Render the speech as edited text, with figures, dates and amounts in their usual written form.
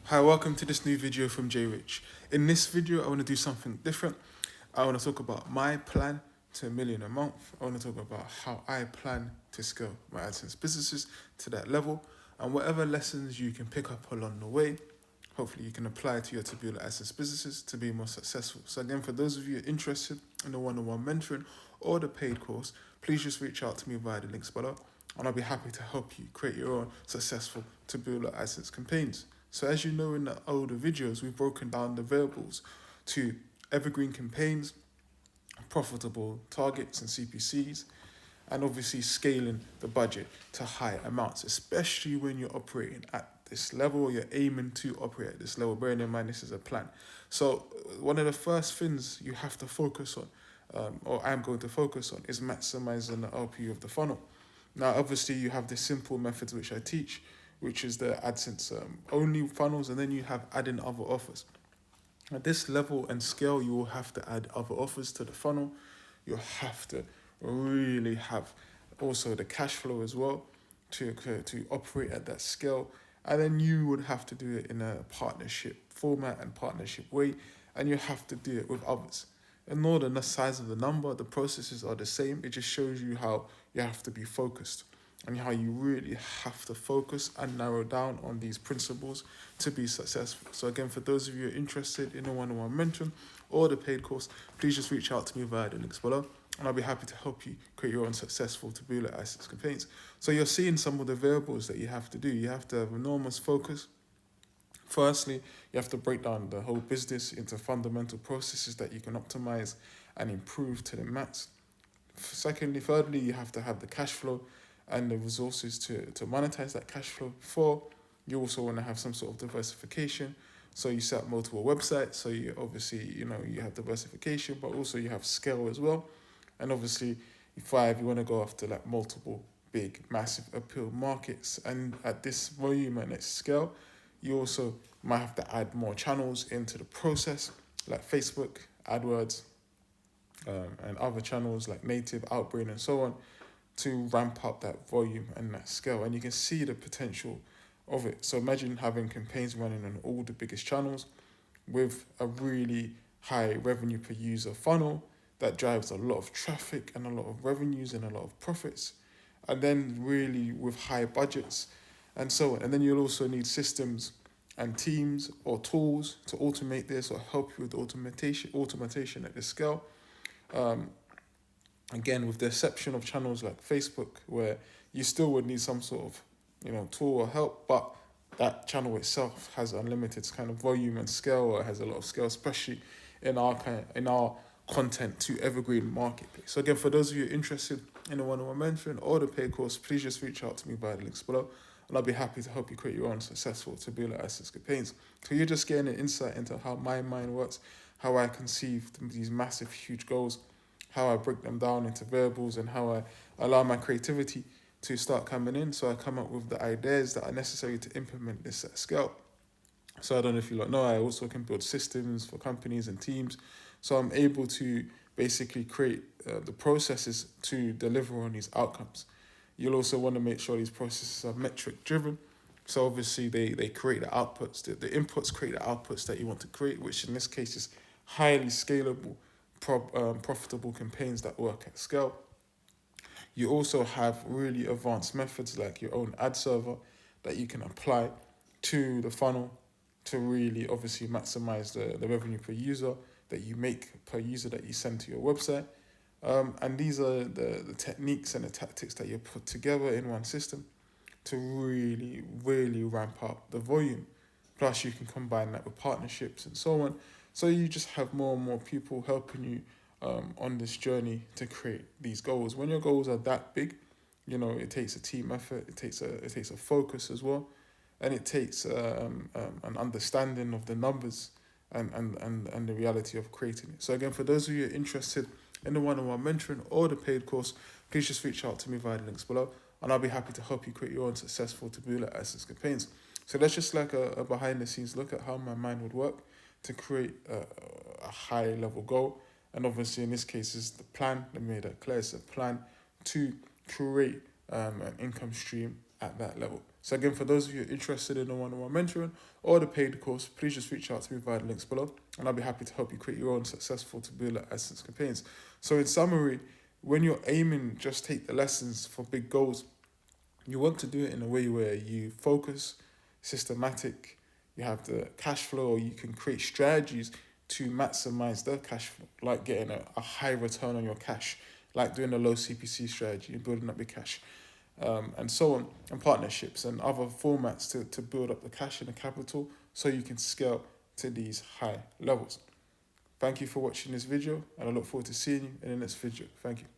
Hi, welcome to this new video from J Rich. In this video, I want to do something different. I want to talk about my plan to a million a month. I want to talk about how I plan to scale my AdSense businesses to that level, and whatever lessons you can pick up along the way, hopefully you can apply to your Taboola AdSense businesses to be more successful. So again, for those of you interested in the one-on-one mentoring or the paid course, please just reach out to me via the links below, and I'll be happy to help you create your own successful Taboola AdSense campaigns. So as you know in the older videos, we've broken down the variables to evergreen campaigns, profitable targets and CPCs, and obviously scaling the budget to high amounts, especially when you're operating at this level or you're aiming to operate at this level. Bearing in mind this is a plan. So one of the first things you have to focus on, or I'm going to focus on, is maximizing the RPU of the funnel. Now, obviously, you have the simple methods which I teach, which is the AdSense only funnels, and then you have adding other offers. At this level and scale, you will have to add other offers to the funnel. You'll have to really have also the cash flow as well to operate at that scale. And then you would have to do it in a partnership format and partnership way, and you have to do it with others. And nor the size of the number, the processes are the same. It just shows you how you have to be focused and how you really have to focus and narrow down on these principles to be successful. So again, for those of you who are interested in a one-on-one mentoring or the paid course, please just reach out to me via the links below, and I'll be happy to help you create your own successful Taboola AdSense campaigns. So you're seeing some of the variables that you have to do. You have to have enormous focus. Firstly, you have to break down the whole business into fundamental processes that you can optimize and improve to the max. Thirdly, you have to have the cash flow and the resources to monetize that cash flow. Four, you also want to have some sort of diversification. So you set up multiple websites. So you obviously, you have diversification, but also you have scale as well. And obviously, five, you want to go after like multiple big, massive appeal markets. And at this volume and its scale, you also might have to add more channels into the process, like Facebook, AdWords, and other channels like Native, Outbrain, and so on, to ramp up that volume and that scale. And you can see the potential of it. So imagine having campaigns running on all the biggest channels with a really high revenue per user funnel that drives a lot of traffic and a lot of revenues and a lot of profits. And then really with high budgets and so on. And then you'll also need systems and teams or tools to automate this or help you with automation at this scale. Again, with the exception of channels like Facebook, where you still would need some sort of tool or help, but that channel itself has unlimited kind of volume and scale, or has a lot of scale, especially in our content to evergreen marketplace. So again, for those of you interested in a one-on-one mentoring or the paid course, please just reach out to me via the links below, and I'll be happy to help you create your own successful Taboola AdSense campaigns. So you're just getting an insight into how my mind works, how I conceive these massive, huge goals, how I break them down into variables, and how I allow my creativity to start coming in, so I come up with the ideas that are necessary to implement this at scale. So I don't know if you know, I also can build systems for companies and teams. So I'm able to basically create the processes to deliver on these outcomes. You'll also want to make sure these processes are metric driven. So obviously they create the outputs, the inputs create the outputs that you want to create, which in this case is highly scalable, profitable campaigns that work at scale. You also have really advanced methods like your own ad server that you can apply to the funnel to really obviously maximize the revenue per user that you make per user that you send to your website. And these are the techniques and the tactics that you put together in one system to really, really ramp up the volume. Plus, you can combine that with partnerships and so on. So you just have more and more people helping you on this journey to create these goals. When your goals are that big, it takes a team effort. It takes a focus as well, and it takes an understanding of the numbers and the reality of creating it. So again, for those of you interested in the one-on-one mentoring or the paid course, please just reach out to me via the links below, and I'll be happy to help you create your own successful Taboola AdSense campaigns. So that's just like a behind-the-scenes look at how my mind would work to create a high-level goal. And obviously, in this case, is the plan. Let me make that clear. It's a plan to create an income stream at that level. So again, for those of you interested in the one-on-one mentoring or the paid course, please just reach out to me via the links below, and I'll be happy to help you create your own successful Taboola Adsense campaigns. So in summary, when you're aiming, just take the lessons for big goals. You want to do it in a way where you focus, systematic, you have the cash flow, or you can create strategies to maximize the cash flow, like getting a high return on your cash, like doing a low CPC strategy and building up your cash, and so on, and partnerships and other formats to build up the cash and the capital so you can scale to these high levels. Thank you for watching this video, and I look forward to seeing you in the next video. Thank you.